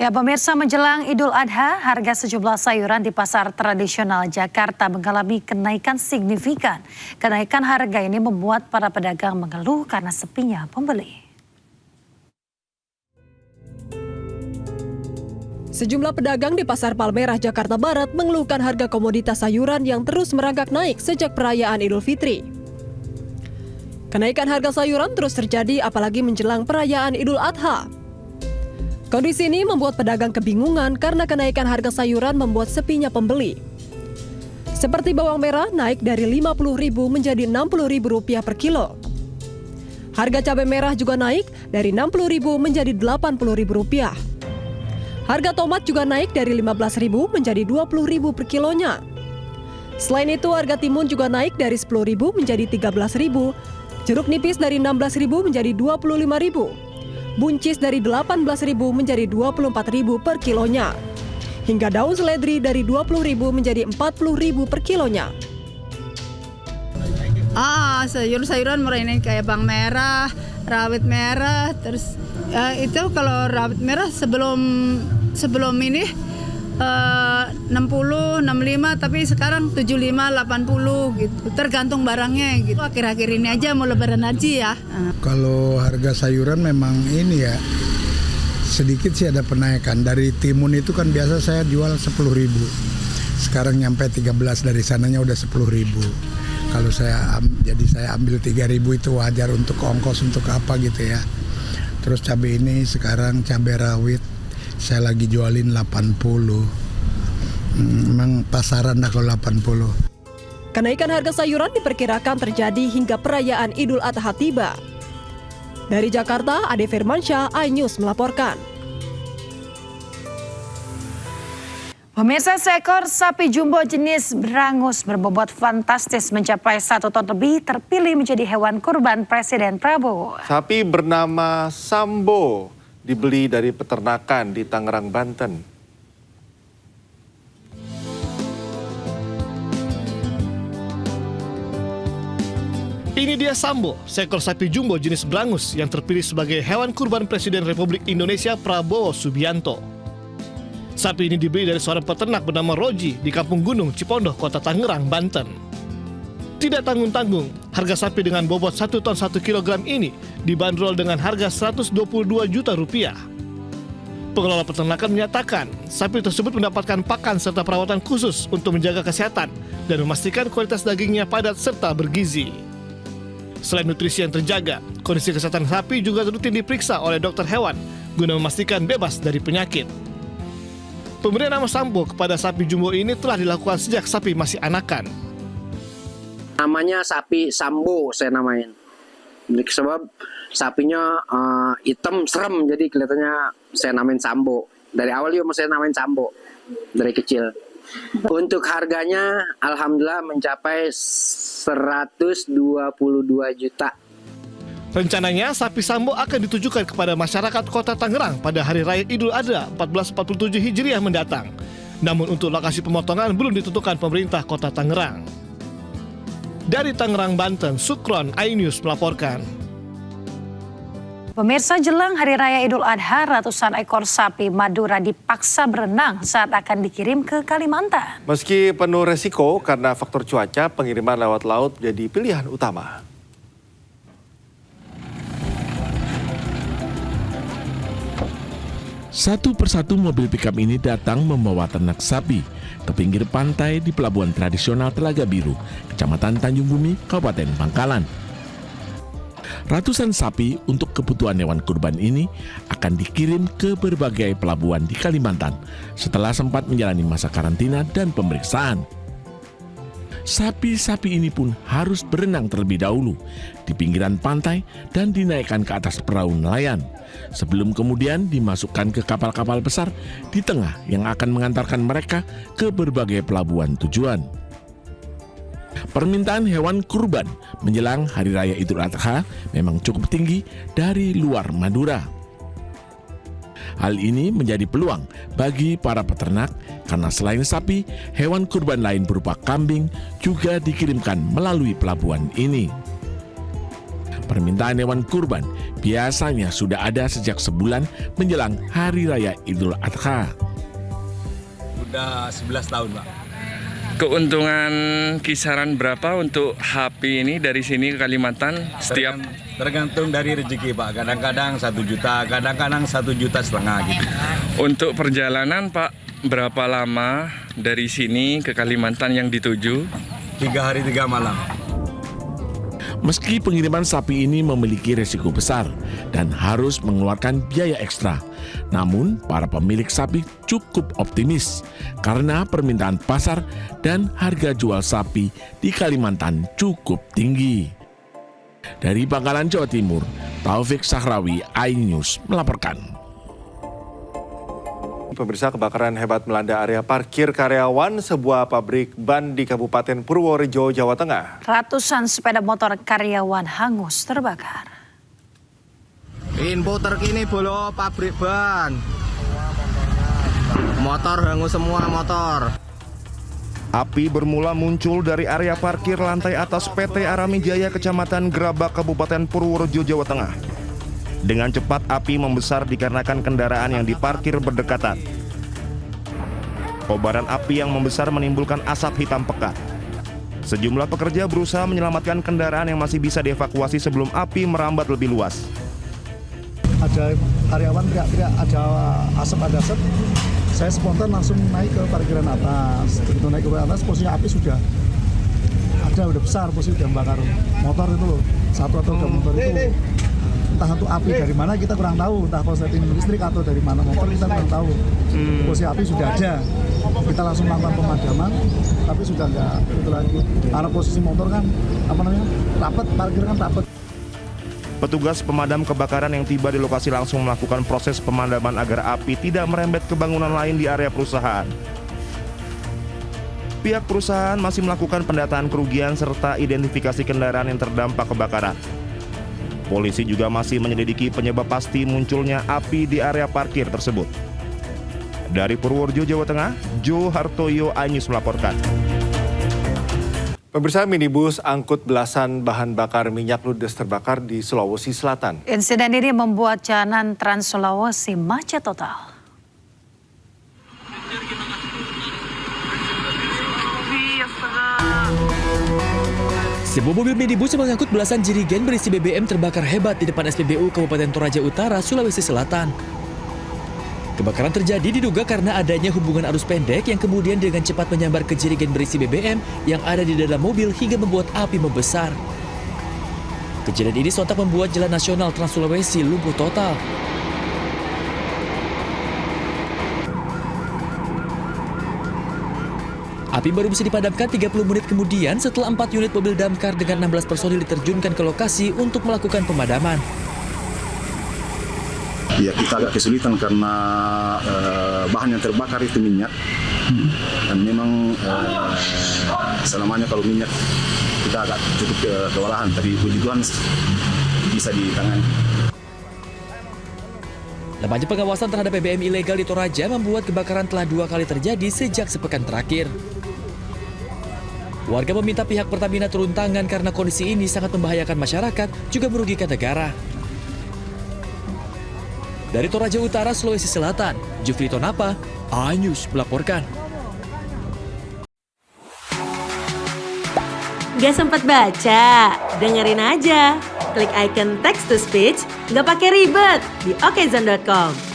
Ya, pemirsa, menjelang Idul Adha, harga sejumlah sayuran di pasar tradisional Jakarta mengalami kenaikan signifikan. Kenaikan harga ini membuat para pedagang mengeluh karena sepinya pembeli. Sejumlah pedagang di Pasar Palmerah, Jakarta Barat mengeluhkan harga komoditas sayuran yang terus merangkak naik sejak perayaan Idul Fitri. Kenaikan harga sayuran terus terjadi apalagi menjelang perayaan Idul Adha. Kondisi ini membuat pedagang kebingungan karena kenaikan harga sayuran membuat sepinya pembeli. Seperti bawang merah naik dari Rp50.000 menjadi Rp60.000 per kilo. Harga cabai merah juga naik dari Rp60.000 menjadi Rp80.000. Harga tomat juga naik dari Rp15.000 menjadi Rp20.000 per kilonya. Selain itu, harga timun juga naik dari Rp10.000 menjadi Rp13.000, jeruk nipis dari Rp16.000 menjadi Rp25.000. Buncis dari Rp18.000 menjadi Rp24.000 per kilonya. Hingga daun seledri dari Rp20.000 menjadi Rp40.000 per kilonya. Sayur-sayuran murah ini kayak bawang merah, rawit merah, terus itu kalau rawit merah sebelum ini 60, 65, tapi sekarang 75, 80 gitu. Tergantung barangnya gitu. Akhir-akhir ini aja mau lebaran haji ya. Kalau harga sayuran memang ini ya sedikit sih ada penaikan. Dari timun itu kan biasa saya jual 10.000. Sekarang nyampe 13, dari sananya udah 10.000. Kalau saya ambil 3.000 itu wajar untuk ongkos untuk apa gitu ya. Terus cabai ini sekarang cabai rawit saya lagi jualin 80. Memang pasaran dah kalau 80. Kenaikan harga sayuran diperkirakan terjadi hingga perayaan Idul Adha tiba. Dari Jakarta, Ade Firmansyah, iNews melaporkan. Pemirsa, seekor sapi jumbo jenis berangus berbobot fantastis mencapai 1 ton lebih terpilih menjadi hewan kurban Presiden Prabowo. Sapi bernama Sambo dibeli dari peternakan di Tangerang, Banten. Ini dia Sambo, seekor sapi jumbo jenis berangus yang terpilih sebagai hewan kurban Presiden Republik Indonesia Prabowo Subianto. Sapi ini dibeli dari seorang peternak bernama Roji di Kampung Gunung, Cipondoh, Kota Tangerang, Banten. Tidak tanggung-tanggung, harga sapi dengan bobot 1 ton 1 kilogram ini dibanderol dengan harga Rp122 juta. Pengelola peternakan menyatakan, sapi tersebut mendapatkan pakan serta perawatan khusus untuk menjaga kesehatan dan memastikan kualitas dagingnya padat serta bergizi. Selain nutrisi yang terjaga, kondisi kesehatan sapi juga rutin diperiksa oleh dokter hewan guna memastikan bebas dari penyakit. Pemberian nama Sambo kepada sapi jumbo ini telah dilakukan sejak sapi masih anakan. Namanya sapi Sambo saya namain. Sebab sapinya hitam serem, jadi kelihatannya saya namain Sambo. Dari awal juga saya namain Sambo dari kecil. Untuk harganya alhamdulillah mencapai 122 juta. Rencananya sapi Sambo akan ditujukan kepada masyarakat Kota Tangerang pada Hari Raya Idul Adha 1447 Hijriah mendatang. Namun untuk lokasi pemotongan belum ditentukan pemerintah Kota Tangerang. Dari Tangerang, Banten, Sukron, iNews melaporkan. Pemirsa, jelang Hari Raya Idul Adha, ratusan ekor sapi Madura dipaksa berenang saat akan dikirim ke Kalimantan. Meski penuh resiko karena faktor cuaca, pengiriman lewat laut jadi pilihan utama. Satu persatu mobil pikap ini datang membawa ternak sapi ke pinggir pantai di pelabuhan tradisional Telaga Biru, Kecamatan Tanjung Bumi, Kabupaten Bangkalan. Ratusan sapi untuk kebutuhan hewan kurban ini akan dikirim ke berbagai pelabuhan di Kalimantan setelah sempat menjalani masa karantina dan pemeriksaan. Sapi-sapi ini pun harus berenang terlebih dahulu di pinggiran pantai dan dinaikkan ke atas perahu nelayan sebelum kemudian dimasukkan ke kapal-kapal besar di tengah yang akan mengantarkan mereka ke berbagai pelabuhan tujuan. Permintaan hewan kurban menjelang Hari Raya Idul Adha memang cukup tinggi dari luar Madura. Hal ini menjadi peluang bagi para peternak karena selain sapi, hewan kurban lain berupa kambing juga dikirimkan melalui pelabuhan ini. Permintaan hewan kurban biasanya sudah ada sejak sebulan menjelang Hari Raya Idul Adha. Udah 11 tahun, Pak. Keuntungan kisaran berapa untuk HP ini dari sini ke Kalimantan setiap? Tergantung dari rezeki, Pak. Kadang-kadang 1 juta, kadang-kadang 1,5 juta gitu. Untuk perjalanan, Pak, berapa lama dari sini ke Kalimantan yang dituju? 3 hari 3 malam. Meski pengiriman sapi ini memiliki resiko besar dan harus mengeluarkan biaya ekstra, namun para pemilik sapi cukup optimis karena permintaan pasar dan harga jual sapi di Kalimantan cukup tinggi. Dari Bangkalan, Jawa Timur, Taufik Sahrawi, iNews melaporkan. Pemirsa, kebakaran hebat melanda area parkir karyawan sebuah pabrik ban di Kabupaten Purworejo, Jawa Tengah. Ratusan sepeda motor karyawan hangus terbakar. Info terkini bolo pabrik ban. Motor hangus semua motor. Api bermula muncul dari area parkir lantai atas PT Arami Jaya Kecamatan Gerabak, Kabupaten Purworejo, Jawa Tengah. Dengan cepat api membesar dikarenakan kendaraan yang diparkir berdekatan. Kobaran api yang membesar menimbulkan asap hitam pekat. Sejumlah pekerja berusaha menyelamatkan kendaraan yang masih bisa dievakuasi sebelum api merambat lebih luas. Ada karyawan teriak-teriak ada asap. Saya spontan langsung naik ke parkiran atas. Begitu naik ke parkiran atas, posisi api sudah besar, posisi sudah membakar motor itu loh. 1 atau 2 motor itu. Entah itu api dari mana kita kurang tahu, entah korsleting listrik atau dari mana motor kita kurang tahu. Posisi api sudah ada, kita langsung melakukan pemadaman, tapi sudah enggak itu lagi. Karena posisi motor kan rapat, parkir kan rapat. Petugas pemadam kebakaran yang tiba di lokasi langsung melakukan proses pemadaman agar api tidak merembet ke bangunan lain di area perusahaan. Pihak perusahaan masih melakukan pendataan kerugian serta identifikasi kendaraan yang terdampak kebakaran. Polisi juga masih menyelidiki penyebab pasti munculnya api di area parkir tersebut. Dari Purworejo, Jawa Tengah, Jo Hartoyo, iNews melaporkan. Pemirsa, minibus angkut belasan bahan bakar minyak ludes terbakar di Sulawesi Selatan. Insiden ini membuat jalanan Trans Sulawesi macet total. Sebuah mobil minibus yang mengangkut belasan jerigen berisi BBM terbakar hebat di depan SPBU Kabupaten Toraja Utara, Sulawesi Selatan. Kebakaran terjadi diduga karena adanya hubungan arus pendek yang kemudian dengan cepat menyambar ke jerigen berisi BBM yang ada di dalam mobil hingga membuat api membesar. Kejadian ini sontak membuat jalan nasional Trans Sulawesi lumpuh total. Api baru bisa dipadamkan 30 menit kemudian setelah 4 unit mobil damkar dengan 16 personil diterjunkan ke lokasi untuk melakukan pemadaman. Ya, kita agak kesulitan karena bahan yang terbakar itu minyak. Dan memang selamanya kalau minyak kita agak cukup kewalahan, tapi puji Tuhan bisa ditangani. Lemahnya pengawasan terhadap BBM ilegal di Toraja membuat kebakaran telah 2 kali terjadi sejak sepekan terakhir. Warga meminta pihak Pertamina turun tangan karena kondisi ini sangat membahayakan masyarakat, juga merugikan negara. Dari Toraja Utara, Sulawesi Selatan, Jufrito Napa, iNews melaporkan. Gak sempat baca? Dengerin aja. Klik icon text to speech, gak pakai ribet di okezone.com.